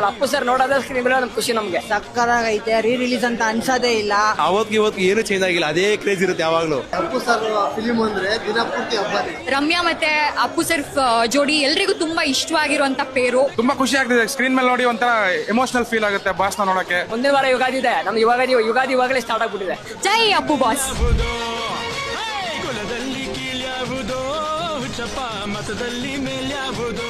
Appu sir ನೋಡೋದೇ screen ಮೇಲೆ ಖುಷಿ ನಮ್ಗೆ. ಸಕ್ಕರಾಗೈತೆ. ರೀ ರಿಲೀಸ್ ಅಂತ ಅನ್ಸೋದೇ ಇಲ್ಲ. ಅವತ್ತು ಇವತ್ತು ಏನು ಚೇಂಜ್ ಆಗಿಲ್ಲ, ಅದೇ ಕ್ರೇಜ್ ಇರುತ್ತೆ ಯಾವಾಗ್ಲೂ. ಅಪ್ಪು ಸರ್ ಫಿಲ್ಮ್ ಅಂದ್ರೆ ದಿನಪೂರ್ತಿ ಹಬ್ಬನೇ. ರಮ್ಯಾ ಮತ್ತೆ ಅಪ್ಪು ಸರ್ ಜೋಡಿ ಎಲ್ರಿಗೂ ತುಂಬಾ ಇಷ್ಟವಾಗಿರುವಂತ ಪೇರು. ತುಂಬಾ ಖುಷಿ ಆಗ್ತಿದೆ ಸ್ಕ್ರೀನ್ ಮೇಲೆ ನೋಡಿ, ಒಂಥರ ಎಮೋಷನಲ್ ಫೀಲ್ ಆಗುತ್ತೆ ಬಾಸ್ನ ನೋಡಕ್ಕೆ. ಮುಂದಿನ ವಾರ ಯುಗಾದಿ ಇದೆ, ನಮ್ಗೆ ಯುಗಾದಿ ಇವಾಗಲೇ ಸ್ಟಾರ್ಟ್ ಆಗ್ಬಿಟ್ಟಿದೆ. ಜೈ ಅಪ್ಪು ಬಾಸ್. ಕುಲದಲ್ಲಿ ಕೀಳ್ಯಾವುದೋ ಚಪ್ಪ ಮತದಲ್ಲಿ ಮೇಲ್ಯಾವುದೋ